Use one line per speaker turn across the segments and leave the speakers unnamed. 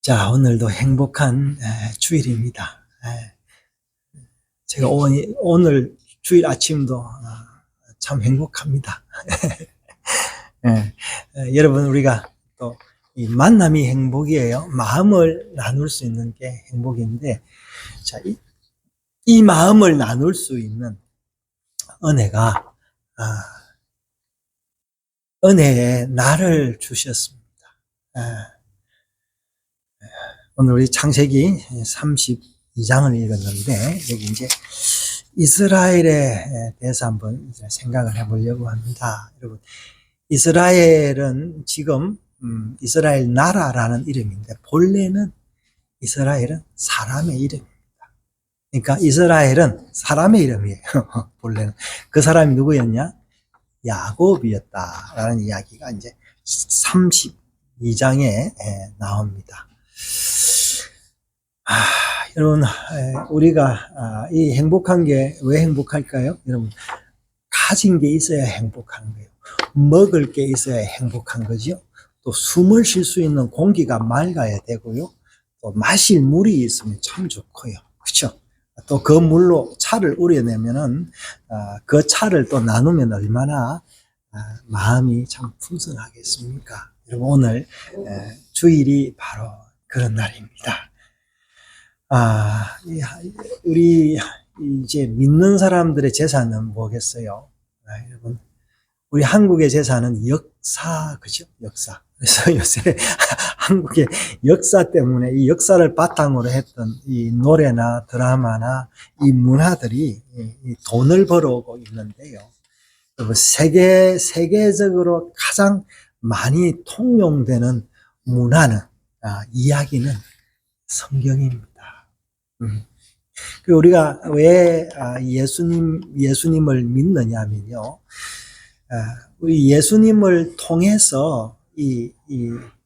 자, 오늘도 행복한 주일입니다. 제가 오늘 주일 아침도 참 행복합니다. 여러분, 우리가 또 이 만남이 행복이에요. 마음을 나눌 수 있는 게 행복인데, 자, 이 마음을 나눌 수 있는 은혜가 은혜의 날을 주셨습니다. 오늘 우리 창세기 32장을 읽었는데, 여기 이제 이스라엘에 대해서 한번 생각을 해보려고 합니다. 여러분, 이스라엘은 지금 이스라엘 나라라는 이름인데, 본래는 이스라엘은 사람의 이름입니다. 그러니까 이스라엘은 사람의 이름이에요. 본래는. 그 사람이 누구였냐? 야곱이었다라는 이야기가 이제 32장에 나옵니다. 여러분, 우리가 이 행복한 게 왜 행복할까요? 여러분, 가진 게 있어야 행복한 거예요. 먹을 게 있어야 행복한 거죠. 또 숨을 쉴 수 있는 공기가 맑아야 되고요. 또 마실 물이 있으면 참 좋고요. 그렇죠? 또 그 물로 차를 우려내면은 그 차를 또 나누면 얼마나 마음이 참 풍성하겠습니까? 여러분, 오늘 주일이 바로 그런 날입니다. 우리 이제 믿는 사람들의 재산은 뭐겠어요? 여러분, 우리 한국의 재산은 역사, 그죠? 역사. 그래서 요새 한국의 역사 때문에 이 역사를 바탕으로 했던 이 노래나 드라마나 이 문화들이 이 돈을 벌어오고 있는데요. 그리고 세계적으로 가장 많이 통용되는 문화는, 이야기는 성경입니다. 그리고 우리가 왜 예수님을 믿느냐면요, 우리 예수님을 통해서 이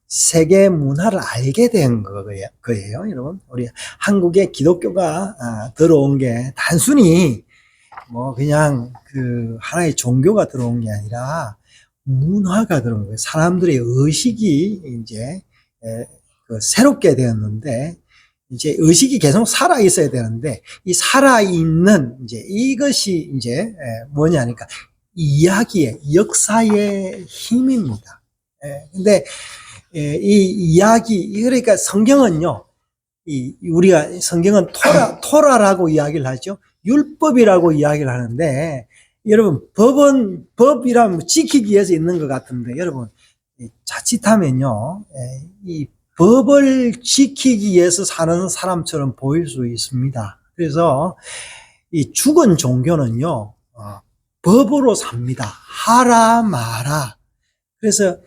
세계 문화를 알게 된 거예요, 여러분. 우리 한국에 기독교가 들어온 게 단순히 뭐 그냥 그 하나의 종교가 들어온 게 아니라 문화가 들어온 거예요. 사람들의 의식이 이제 새롭게 되었는데, 이제 의식이 계속 살아 있어야 되는데, 이 살아 있는 이제 이것이 이제 뭐냐니까 이야기의 역사의 힘입니다. 근데 이 이야기, 그러니까 성경은요, 우리가 성경은 토라라고 이야기를 하죠. 율법이라고 이야기를 하는데, 여러분, 법이라면 지키기 위해서 있는 것 같은데, 여러분, 자칫하면요, 이 법을 지키기 위해서 사는 사람처럼 보일 수 있습니다. 그래서 이 죽은 종교는요, 법으로 삽니다. 하라 마라. 그래서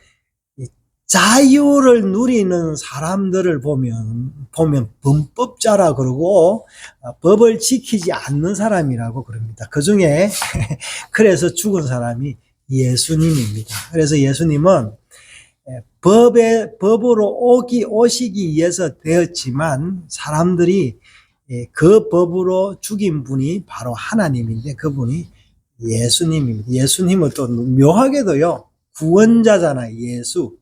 자유를 누리는 사람들을 보면 범법자라 그러고, 법을 지키지 않는 사람이라고 그럽니다. 그 중에 그래서 죽은 사람이 예수님입니다. 그래서 예수님은 법으로 오시기 위해서 되었지만, 사람들이 그 법으로 죽인 분이 바로 하나님인데, 그분이 예수님입니다. 예수님은 또 묘하게도요, 구원자잖아요. 예수,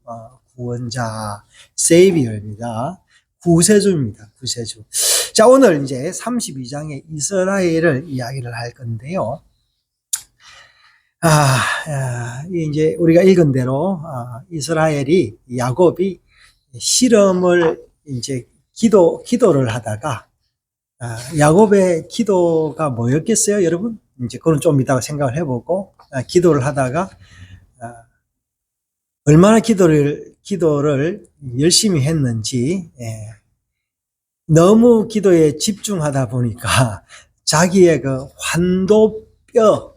구원자, 세이비어입니다. 구세주입니다. 구세주. 자, 오늘 이제 32장의 이스라엘을 이야기를 할 건데요. 이제 우리가 읽은 대로, 이스라엘이, 야곱이 실험을 이제 기도를 하다가, 야곱의 기도가 뭐였겠어요, 여러분? 이제 그건 좀 이따가 생각을 해보고, 기도를 하다가, 얼마나 기도를 열심히 했는지, 너무 기도에 집중하다 보니까 자기의 그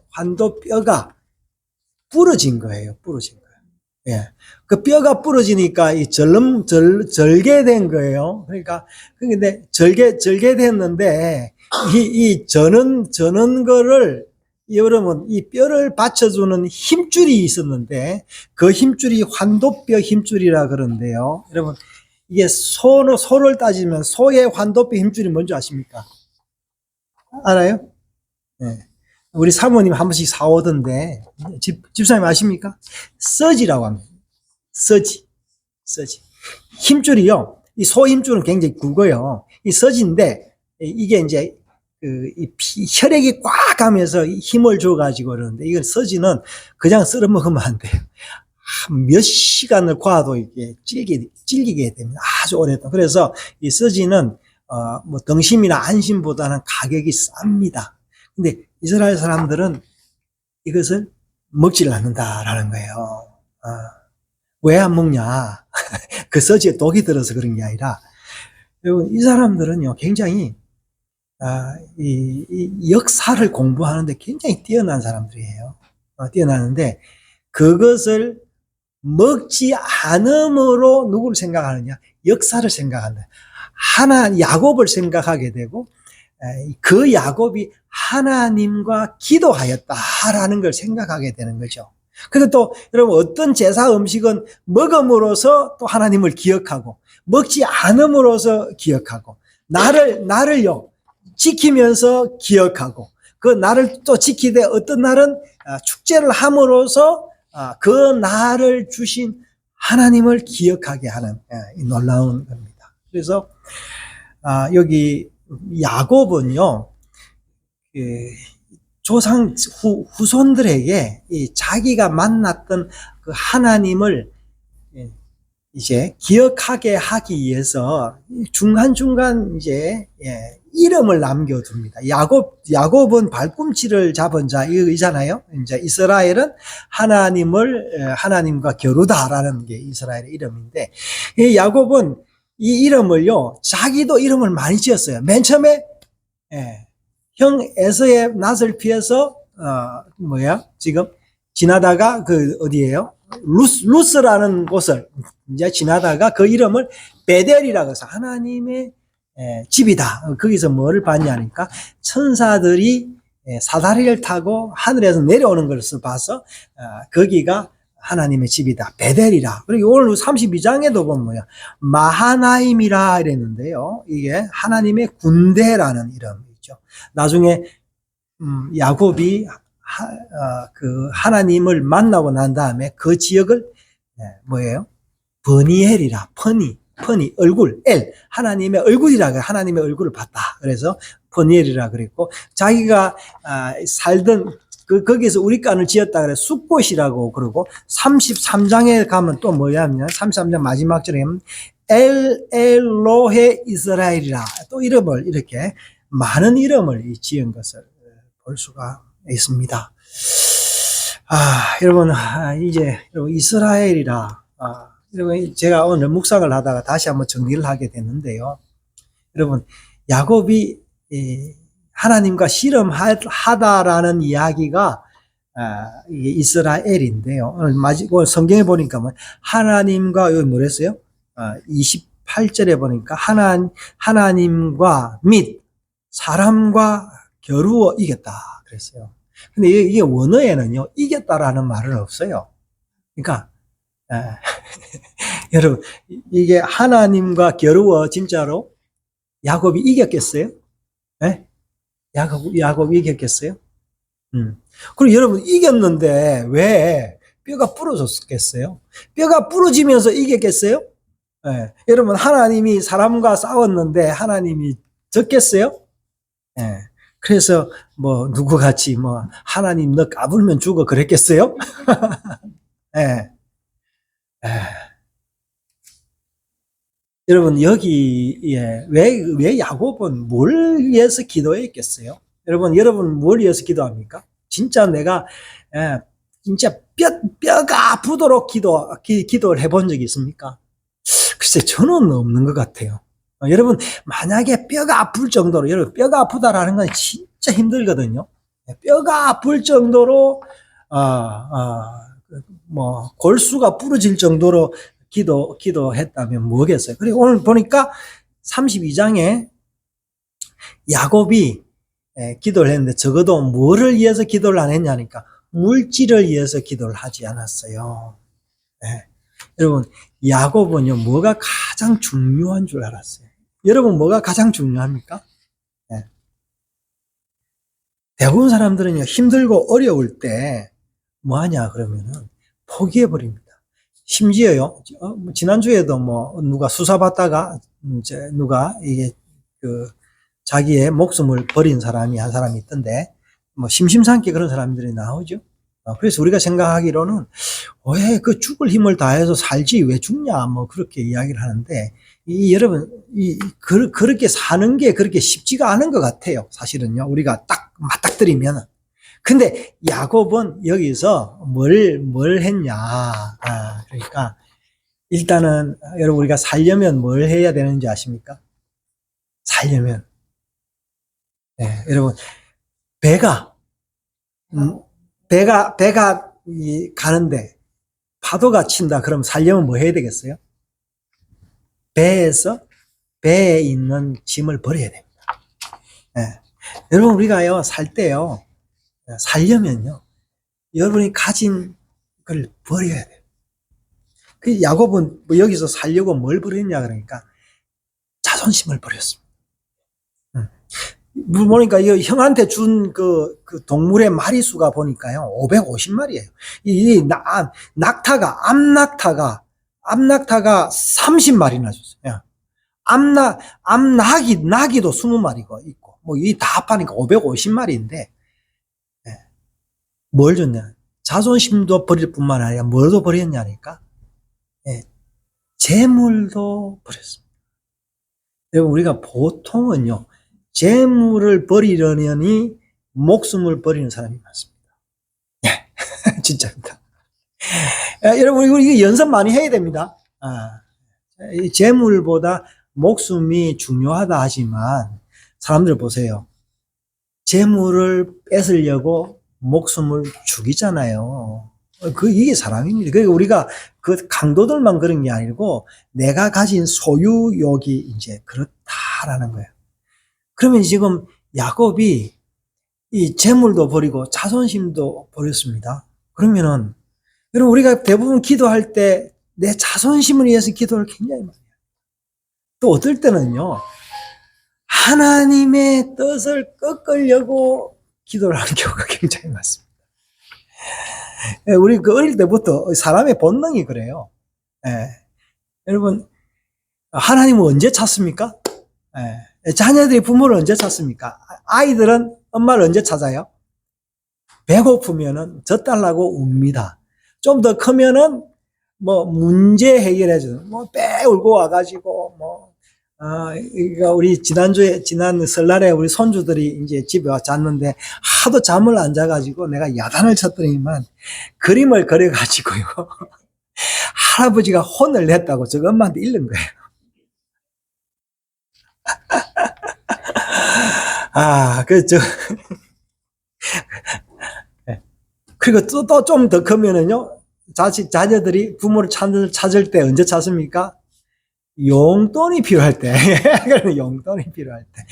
환도뼈가 부러진 거예요. 부러진 거예요. 그 뼈가 부러지니까 이 절개된 거예요. 그러니까, 근데 절개됐는데, 이 저는 거를, 여러분, 이 뼈를 받쳐주는 힘줄이 있었는데, 그 힘줄이 환도뼈 힘줄이라 그러는데요. 여러분, 이게 소를 따지면 소의 환도뼈 힘줄이 뭔지 아십니까? 알아요? 네. 우리 사모님 한 번씩 사오던데, 집사님 아십니까? 서지라고 합니다. 서지. 힘줄이요. 이 소힘줄은 굉장히 굵어요. 이 서지인데 이게 이제 혈액이 꽉 가면서 힘을 줘가지고 그러는데 이건 서지는 그냥 썰어 먹으면 안 돼요. 몇 시간을 과도 이게 질기게 됩니다. 아주 오랫동안. 그래서 이 서지는 뭐 등심이나 안심보다는 가격이 쌉니다. 근데 이스라엘 사람들은 이것을 먹지를 않는다라는 거예요. 왜 안 먹냐? 그 서지에 독이 들어서 그런 게 아니라, 여러분, 이 사람들은요, 굉장히, 이 역사를 공부하는데 굉장히 뛰어난 사람들이에요. 뛰어나는데, 그것을 먹지 않음으로 누구를 생각하느냐? 역사를 생각한다. 야곱을 생각하게 되고, 그 야곱이 하나님과 기도하였다라는 걸 생각하게 되는 거죠. 그리고 또 여러분 어떤 제사 음식은 먹음으로써 또 하나님을 기억하고 먹지 않음으로써 기억하고 나를요 지키면서 기억하고 그 나를 또 지키되 어떤 날은 축제를 함으로써 그 날을 주신 하나님을 기억하게 하는 놀라운 겁니다. 그래서 여기 야곱은요 조상 후손들에게 자기가 만났던 그 하나님을 이제 기억하게 하기 위해서 중간중간 이제 이름을 남겨둡니다. 야곱은 발꿈치를 잡은 자이잖아요. 이제 이스라엘은 하나님과 겨루다라는 게 이스라엘의 이름인데, 이 야곱은 이 이름을요, 자기도 이름을 많이 지었어요. 맨 처음에, 형 에서의 낯을 피해서, 지금 지나다가 어디예요? 루스라는 곳을 이제 지나다가 그 이름을 베델이라고 해서 하나님의 집이다. 거기서 뭐를 봤냐니까 천사들이 사다리를 타고 하늘에서 내려오는 것을 봐서 거기가 하나님의 집이다. 베델이라. 그리고 오늘 32장에도 보면 뭐야? 마하나임이라 이랬는데요. 이게 하나님의 군대라는 이름이죠. 나중에 야곱이 하나님을 만나고 난 다음에 그 지역을 뭐예요? 버니엘이라. 퍼니 얼굴 하나님의 얼굴이라 하나님의 얼굴을 봤다. 그래서 버니엘이라 그랬고 자기가 살던 거기에서 우리간을 지었다 그래 숫곳이라고 그러고 33장에 가면 또 뭐냐면 33장 마지막 절에 엘로헤 이스라엘이라 또 이름을 이렇게 많은 이름을 지은 것을 볼 수가 있습니다. 여러분 이제 이스라엘이라 여러분 제가 오늘 묵상을 하다가 다시 한번 정리를 하게 됐는데요. 여러분 야곱이 하나님과 씨름하다라는 이야기가 이스라엘인데요. 오늘 성경에 보니까 하나님과 여기 뭐랬어요? 28절에 보니까 하나님과 및 사람과 겨루어 이겼다 그랬어요. 근데 이게 원어에는요 이겼다라는 말은 없어요. 그러니까 여러분 이게 하나님과 겨루어 진짜로 야곱이 이겼겠어요? 네? 야곱이 이겼겠어요? 그리고 여러분 이겼는데 왜 뼈가 부러졌겠어요? 뼈가 부러지면서 이겼겠어요? 네. 여러분 하나님이 사람과 싸웠는데 하나님이 졌겠어요? 네. 그래서 누구같이 하나님 너 까불면 죽어 그랬겠어요? 네. 여러분 여기에 왜 야곱은 뭘 위해서 기도했겠어요? 여러분 뭘 위해서 기도합니까? 진짜 내가 진짜 뼈가 아프도록 기도를 해본 적이 있습니까? 글쎄 저는 없는 것 같아요. 여러분 만약에 뼈가 아플 정도로 여러분 뼈가 아프다라는 건 진짜 힘들거든요. 뼈가 아플 정도로 골수가 부러질 정도로 기도했다면 뭐겠어요? 그리고 오늘 보니까 32장에 야곱이 기도를 했는데 적어도 뭐를 위해서 기도를 안 했냐니까 물질을 위해서 기도를 하지 않았어요. 네. 여러분 야곱은요 뭐가 가장 중요한 줄 알았어요. 여러분 뭐가 가장 중요합니까? 네. 대부분 사람들은요 힘들고 어려울 때 뭐하냐 그러면은 포기해버립니다. 심지어요, 지난주에도 뭐, 누가 수사받다가, 이제 누가 이게, 자기의 목숨을 버린 사람이 한 사람이 있던데, 뭐, 심심찮게 그런 사람들이 나오죠. 그래서 우리가 생각하기로는, 왜 그 죽을 힘을 다해서 살지, 왜 죽냐, 뭐, 그렇게 이야기를 하는데, 여러분, 그렇게 사는 게 그렇게 쉽지가 않은 것 같아요. 사실은요. 우리가 딱 맞닥뜨리면. 근데 야곱은 여기서 뭘 했냐. 그러니까 일단은 여러분 우리가 살려면 뭘 해야 되는지 아십니까? 살려면. 네, 여러분 배가 가는데 파도가 친다. 그럼 살려면 뭐 해야 되겠어요? 배에 있는 짐을 버려야 됩니다. 네. 여러분 우리가요 살 때요 살려면요 여러분이 가진 걸 버려야 돼요. 그 야곱은 뭐 여기서 살려고 뭘 버렸냐 그러니까 자존심을 버렸습니다. 보니까 이 형한테 준 그 동물의 마리수가 보니까요 550마리예요. 이 낙타가 30마리나 줬어요. 나기도 20마리가 있고 뭐 이 다 합하니까 550마리인데 뭘 줬냐? 자존심도 버릴 뿐만 아니라 뭘도 버렸냐니까 재물도 버렸습니다. 여러분 우리가 보통은요 재물을 버리려니 목숨을 버리는 사람이 많습니다. 진짜입니다. 여러분 이거 연습 많이 해야 됩니다. 이 재물보다 목숨이 중요하다 하지만 사람들 보세요. 재물을 뺏으려고 목숨을 죽이잖아요. 이게 사람입니다. 그러니까 우리가 그 강도들만 그런 게 아니고 내가 가진 소유욕이 이제 그렇다라는 거예요. 그러면 지금 야곱이 이 재물도 버리고 자존심도 버렸습니다. 그러면은 여러분 우리가 대부분 기도할 때 내 자존심을 위해서 기도를 굉장히 많이 해요. 또 어떨 때는요 하나님의 뜻을 꺾으려고 기도를 하는 경우가 굉장히 많습니다. 우리 어릴 때부터 사람의 본능이 그래요. 여러분 하나님은 언제 찾습니까? 자녀들이 부모를 언제 찾습니까? 아이들은 엄마를 언제 찾아요? 배고프면은 젖달라고 웁니다. 좀 더 크면은 뭐 문제 해결해주는 뭐 배 울고 와가지고 우리 지난 설날에 우리 손주들이 이제 집에 와 잤는데 하도 잠을 안 자가지고 내가 야단을 쳤더니만 그림을 그려가지고요. 할아버지가 혼을 냈다고 저거 엄마한테 잃는 거예요. 그리고 또 좀 더 크면은요, 자녀들이 부모를 찾을 때 언제 찾습니까? 용돈이 필요할 때. 용돈이 필요할 때.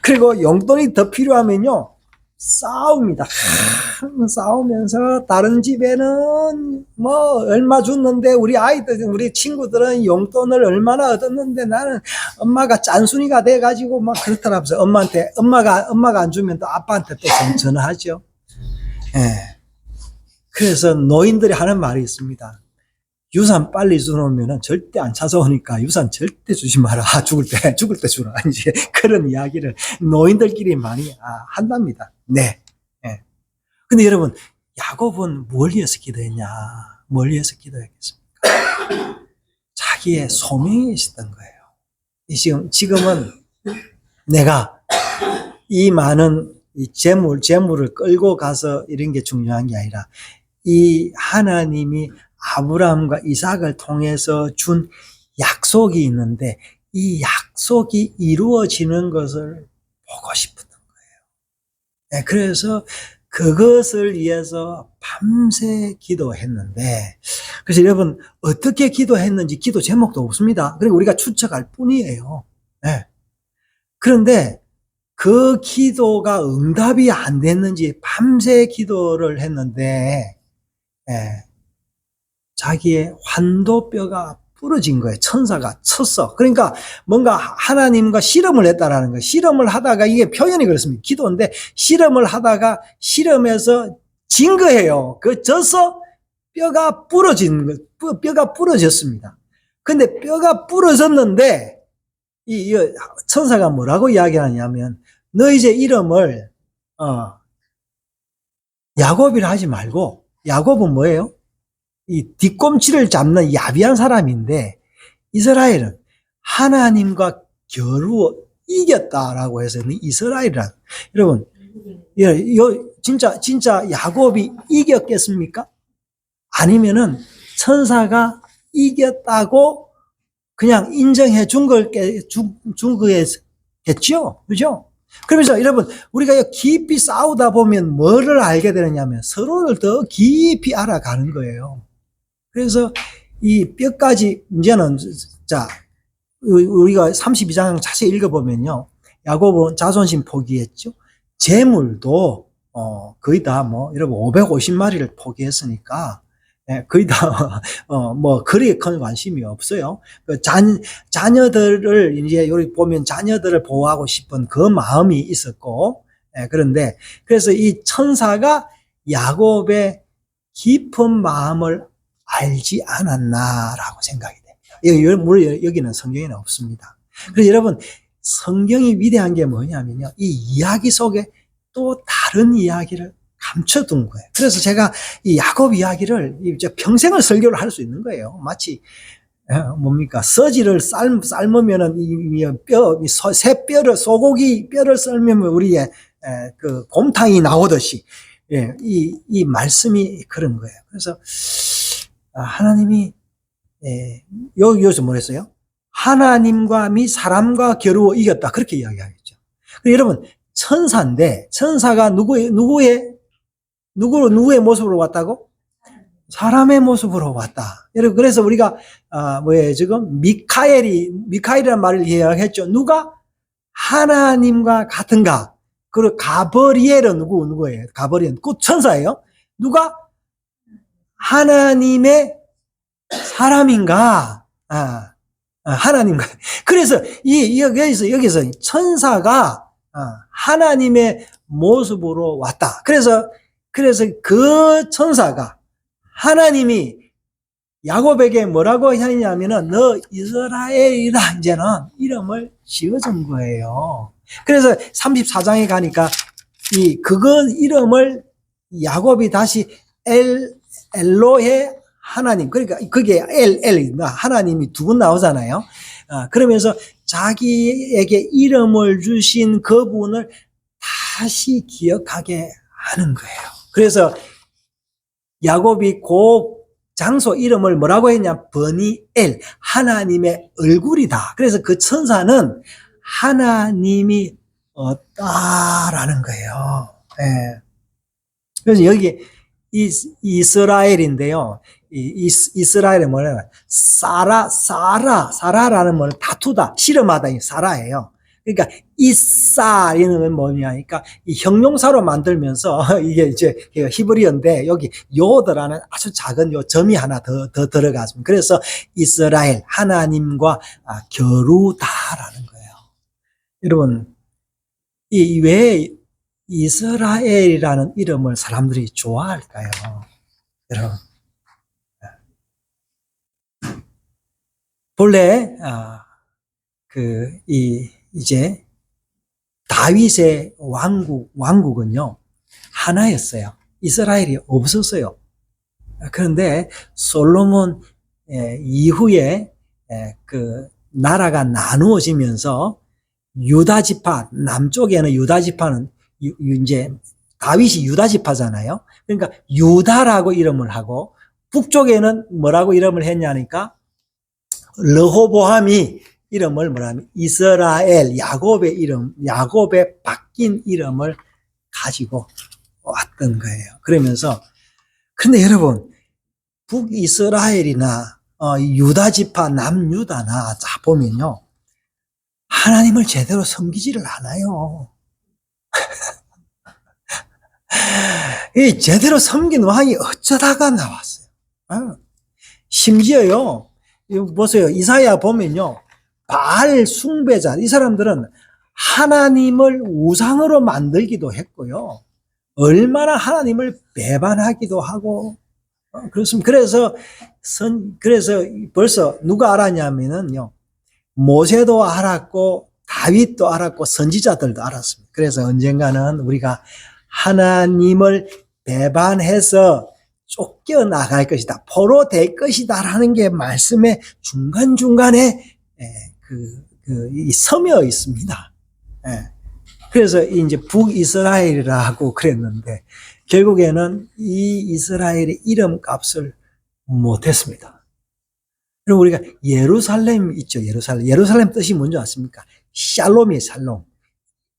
그리고 용돈이 더 필요하면요, 싸웁니다. 싸우면서 다른 집에는 뭐 얼마 줬는데 우리 친구들은 용돈을 얼마나 얻었는데 나는 엄마가 짠순이가 돼가지고 막 그렇더라고요. 엄마가 안 주면 또 아빠한테 또 전화하죠. 그래서 노인들이 하는 말이 있습니다. 유산 빨리 주놓으면 절대 안 찾아오니까 유산 절대 주지 마라. 죽을 때 주라. 이제 그런 이야기를 노인들끼리 많이 한답니다. 네. 근데 여러분, 야곱은 뭘 위해서 기도했냐? 뭘 위해서 기도했겠습니까? 자기의 소명이 있었던 거예요. 지금은 내가 이 많은 이 재물을 끌고 가서 이런 게 중요한 게 아니라 이 하나님이 아브라함과 이삭을 통해서 준 약속이 있는데 이 약속이 이루어지는 것을 보고 싶었던 거예요. 그래서 그것을 위해서 밤새 기도했는데, 그래서 여러분 어떻게 기도했는지 기도 제목도 없습니다. 그리고 우리가 추측할 뿐이에요. 그런데 그 기도가 응답이 안 됐는지 밤새 기도를 했는데 자기의 환도뼈가 부러진 거예요. 천사가 쳤어. 그러니까 뭔가 하나님과 실험을 했다라는 거예요. 실험을 하다가 이게 표현이 그렇습니다. 기도인데 실험을 하다가 실험에서 진 거예요. 져서 뼈가 부러진 거. 뼈가 부러졌습니다. 근데 뼈가 부러졌는데 이 천사가 뭐라고 이야기하냐면 너 이제 이름을 야곱이라 하지 말고, 야곱은 뭐예요? 이 뒤꿈치를 잡는 야비한 사람인데 이스라엘은 하나님과 겨루어 이겼다라고 해서 이스라엘이란, 여러분, 진짜 야곱이 이겼겠습니까? 아니면은 천사가 이겼다고 그냥 인정해 준 거겠죠? 그죠? 그러면서 여러분, 우리가 깊이 싸우다 보면 뭐를 알게 되느냐면 서로를 더 깊이 알아가는 거예요. 그래서 이 뼈까지, 이제는, 자, 우리가 32장 자세히 읽어보면요. 야곱은 자존심 포기했죠. 재물도, 거의 다 여러분 550마리를 포기했으니까, 거의 다, 그리에 큰 관심이 없어요. 자녀들을, 이제 여기 보면 자녀들을 보호하고 싶은 그 마음이 있었고, 그런데, 그래서 이 천사가 야곱의 깊은 마음을 알지 않았나라고 생각이 됩니다. 물론 여기는 성경에는 없습니다. 그래서 여러분, 성경이 위대한 게 뭐냐면요. 이 이야기 속에 또 다른 이야기를 감춰둔 거예요. 그래서 제가 이 야곱 이야기를 이제 평생을 설교를 할 수 있는 거예요. 마치 뭡니까? 서지를 삶으면은 새 뼈를, 소고기 뼈를 썰면 우리의 그 곰탕이 나오듯이, 이 말씀이 그런 거예요. 그래서 하나님이 여기서 뭐랬어요? 하나님과 및 사람과 겨루어 이겼다, 그렇게 이야기하겠죠. 여러분, 천사인데 천사가 누구의 모습으로 왔다고? 사람의 모습으로 왔다. 여러분, 그래서 우리가 지금 미카엘이라는 말을 이야기했죠. 누가 하나님과 같은가? 그리고 가브리엘은 누구예요? 가브리엘 그 천사예요. 누가 하나님의 사람인가? 하나님과. 그래서 여기서 천사가 하나님의 모습으로 왔다. 그래서 그 천사가, 하나님이 야곱에게 뭐라고 하냐면은 너 이스라엘이라 이제는 이름을 지어준 거예요. 그래서 34장에 가니까 그거 이름을 야곱이 다시 엘로헤 하나님, 그러니까 그게 하나님이 두 번 나오잖아요. 그러면서 자기에게 이름을 주신 그분을 다시 기억하게 하는 거예요. 그래서 야곱이 그 장소 이름을 뭐라고 했냐? 버니엘, 하나님의 얼굴이다. 그래서 그 천사는 하나님이 없다라는 거예요. 그래서 여기 이스라엘인데요. 이스라엘은 뭐냐면 사라라는 말, 다투다, 씨름하다, 이 사라예요. 그러니까 이는 뭐냐? 그러니까 이 형용사로 만들면서 이게 이제 히브리어인데 여기 요드라는 아주 작은 요 점이 하나 더 들어가습니다. 그래서 이스라엘, 하나님과 겨루다라는 거예요. 여러분, 왜 이스라엘이라는 이름을 사람들이 좋아할까요? 여러분, 본래 이제 다윗의 왕국은요 하나였어요. 이스라엘이 없었어요. 그런데 솔로몬 이후에 그 나라가 나누어지면서 유다 지파, 남쪽에는 유다 지파는 이제 다윗이 유다 지파잖아요. 그러니까 유다라고 이름을 하고, 북쪽에는 뭐라고 이름을 했냐니까 르호보암이 이름을 뭐라면 이스라엘, 야곱의 바뀐 이름을 가지고 왔던 거예요. 그러면서, 근데 여러분, 북이스라엘이나 유다 지파, 남유다나 자 보면요, 하나님을 제대로 섬기지를 않아요. 이 제대로 섬긴 왕이 어쩌다가 나왔어요. 심지어요, 보세요. 이사야 보면요, 바알 숭배자, 이 사람들은 하나님을 우상으로 만들기도 했고요, 얼마나 하나님을 배반하기도 하고, 그렇습니다. 그래서 벌써 누가 알았냐면은요, 모세도 알았고, 다윗도 알았고, 선지자들도 알았습니다. 그래서 언젠가는 우리가 하나님을 배반해서 쫓겨나갈 것이다. 포로될 것이다라는 게 말씀의 중간중간에 이 서며 있습니다. 예. 그래서 이제 북이스라엘이라고 그랬는데 결국에는 이 이스라엘의 이름값을 못했습니다. 그럼 우리가 예루살렘 있죠. 예루살렘 뜻이 뭔지 아십니까? 샬롬이에요. 샬롬.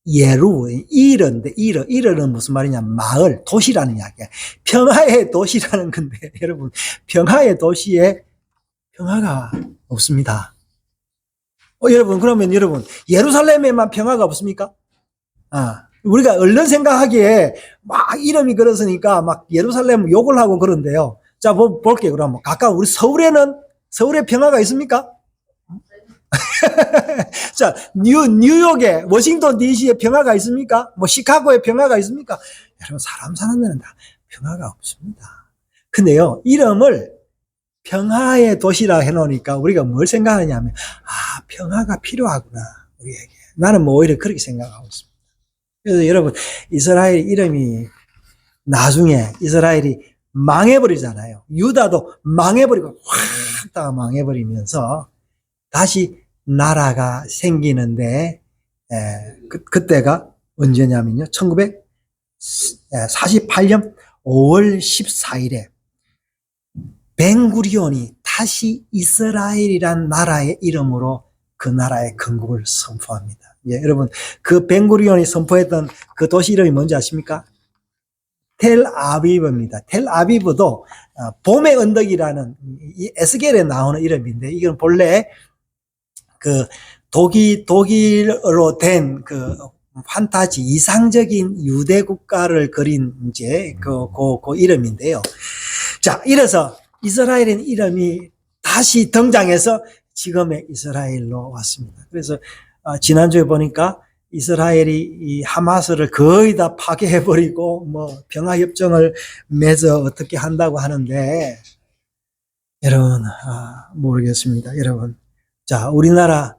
이르인데 이르는 무슨 말이냐? 마을, 도시라는 이야기야. 평화의 도시라는 건데 여러분, 평화의 도시에 평화가 없습니다. 여러분, 그러면 여러분, 예루살렘에만 평화가 없습니까? 우리가 얼른 생각하기에 막 이름이 그렇으니까 막 예루살렘 욕을 하고 그런데요. 자, 볼게요. 그럼 가까운 우리 서울에 평화가 있습니까? 자, 뉴욕에, 워싱턴 DC에 평화가 있습니까? 뭐 시카고에 평화가 있습니까? 여러분, 사람 사는 데는 다 평화가 없습니다. 근데요, 이름을 평화의 도시라 해놓으니까 우리가 뭘 생각하냐면, 평화가 필요하구나, 우리에게. 나는 뭐 오히려 그렇게 생각하고 있습니다. 그래서 여러분, 이스라엘 이름이 나중에 이스라엘이 망해버리잖아요. 유다도 망해버리고 확 다 망해버리면서 다시 나라가 생기는데 그때가 언제냐면요. 1948년 5월 14일에 벤구리온이 다시 이스라엘이란 나라의 이름으로 그 나라의 건국을 선포합니다. 여러분, 그 벤구리온이 선포했던 그 도시 이름이 뭔지 아십니까? 텔아비브입니다. 텔아비브도 봄의 언덕이라는 이 에스겔에 나오는 이름인데 이건 본래 그 독일어로 된 그 판타지 이상적인 유대 국가를 그린 이제 그 이름인데요. 자, 이래서 이스라엘의 이름이 다시 등장해서 지금의 이스라엘로 왔습니다. 그래서 지난주에 보니까 이스라엘이 이 하마스를 거의 다 파괴해버리고 뭐 평화협정을 맺어 어떻게 한다고 하는데 여러분 모르겠습니다. 여러분, 자, 우리나라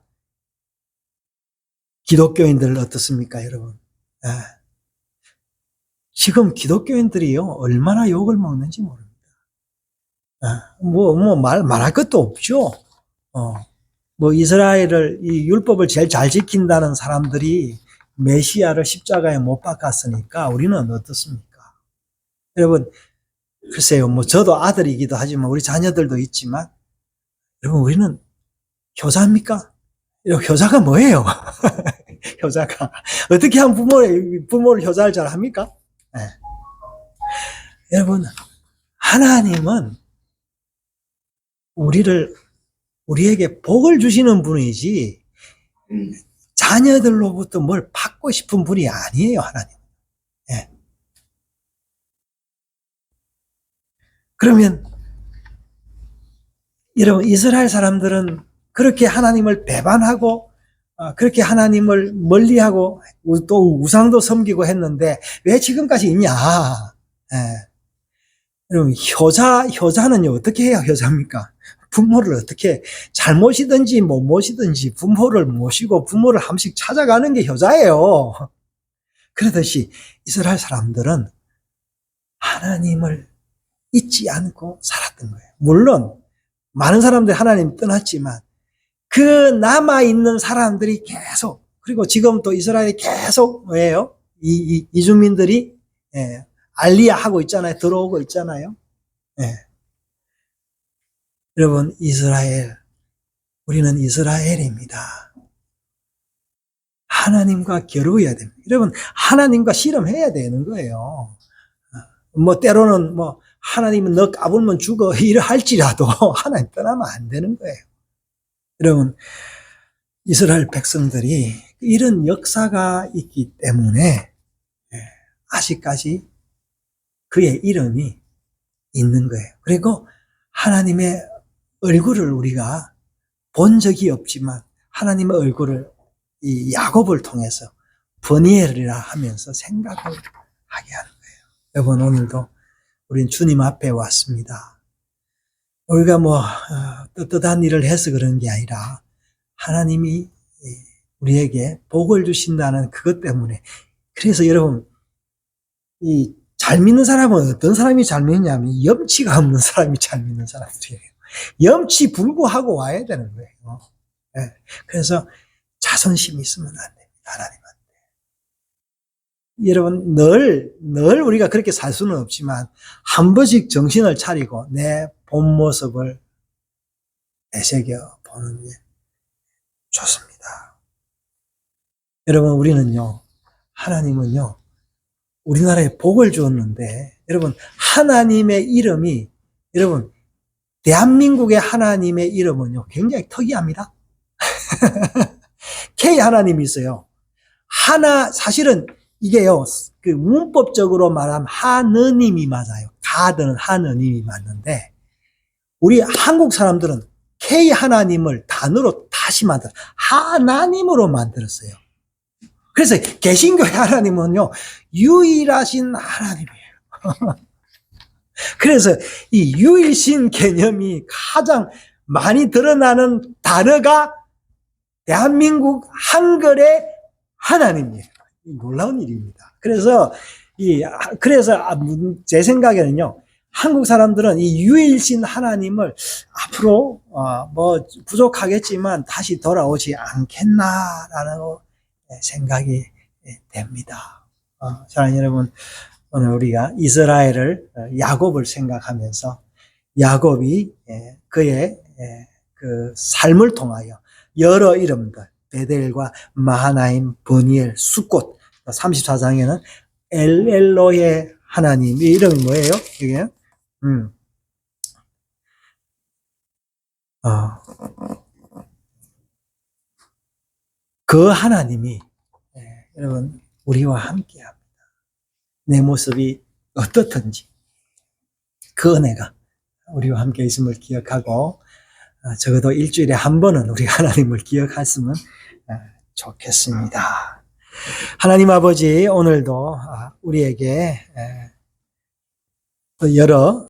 기독교인들 어떻습니까, 여러분? 지금 기독교인들이요 얼마나 욕을 먹는지 모릅니다. 말할 것도 없죠. 뭐 이스라엘을 이 율법을 제일 잘 지킨다는 사람들이 메시아를 십자가에 못 박았으니까 우리는 어떻습니까? 여러분, 글쎄요, 뭐 저도 아들이기도 하지만 우리 자녀들도 있지만 여러분, 우리는 효자입니까? 효자가 뭐예요? 효자가 어떻게 하면 부모를 효자를 잘 합니까? 여러분, 하나님은 우리에게 복을 주시는 분이지 자녀들로부터 뭘 받고 싶은 분이 아니에요, 하나님. 그러면 여러분, 이스라엘 사람들은 그렇게 하나님을 배반하고 그렇게 하나님을 멀리하고 또 우상도 섬기고 했는데 왜 지금까지 있냐? 여러분, 효자는요 어떻게 해야 효자입니까? 부모를 어떻게 잘 모시든지 못 모시든지 부모를 모시고 부모를 한 번씩 찾아가는 게 효자예요. 그러듯이 이스라엘 사람들은 하나님을 잊지 않고 살았던 거예요. 물론 많은 사람들이 하나님 떠났지만 그 남아있는 사람들이 계속, 그리고 지금 또 이스라엘이 계속 왜요? 이주민들이 알리야 하고 있잖아요. 들어오고 있잖아요. 여러분, 우리는 이스라엘입니다. 하나님과 겨루어야 됩니다. 여러분, 하나님과 씨름해야 되는 거예요. 뭐 때로는 뭐 하나님은 너 까불면 죽어 이러 할지라도 하나님 떠나면 안 되는 거예요. 여러분, 이스라엘 백성들이 이런 역사가 있기 때문에 아직까지 그의 이름이 있는 거예요. 그리고 하나님의 얼굴을 우리가 본 적이 없지만 하나님의 얼굴을 이 야곱을 통해서 버니엘이라 하면서 생각을 하게 하는 거예요. 여러분, 오늘도 우린 주님 앞에 왔습니다. 우리가 떳떳한 일을 해서 그런 게 아니라 하나님이 우리에게 복을 주신다는 그것 때문에. 그래서 여러분, 잘 믿는 사람은 어떤 사람이 잘 믿냐면 염치가 없는 사람이 잘 믿는 사람들이에요. 염치 불구하고 와야 되는 거예요. 네. 그래서 자존심이 있으면 안 됩니다. 하나님한테. 여러분, 늘 우리가 그렇게 살 수는 없지만 한 번씩 정신을 차리고 내 본 모습을 되새겨 보는 게 좋습니다. 여러분, 우리는요, 하나님은요, 우리나라에 복을 주었는데, 여러분, 하나님의 이름이, 여러분, 대한민국의 하나님의 이름은요, 굉장히 특이합니다. K 하나님이 있어요. 사실은 이게요, 그 문법적으로 말하면 하느님이 맞아요. 가드는 하느님이 맞는데, 우리 한국 사람들은 K 하나님을 단어로 다시 하나님으로 만들었어요. 그래서 개신교의 하나님은요, 유일하신 하나님이에요. 그래서 이 유일신 개념이 가장 많이 드러나는 단어가 대한민국 한글의 하나님이에요. 놀라운 일입니다. 그래서 제 생각에는요, 한국 사람들은 이 유일신 하나님을 앞으로 부족하겠지만 다시 돌아오지 않겠나라는 생각이 됩니다. 사랑하는 여러분, 오늘 우리가 이스라엘을, 야곱을 생각하면서 야곱이 그의 그 삶을 통하여 여러 이름들, 베델과 마하나임, 버니엘, 숫꽃, 34장에는 엘로의 하나님, 이 이름이 뭐예요? 이게? 그 하나님이, 여러분, 우리와 함께 합니다. 내 모습이 어떻든지 그 은혜가 우리와 함께 있음을 기억하고, 적어도 일주일에 한 번은 우리 하나님을 기억했으면 좋겠습니다. 하나님 아버지, 오늘도 우리에게 여러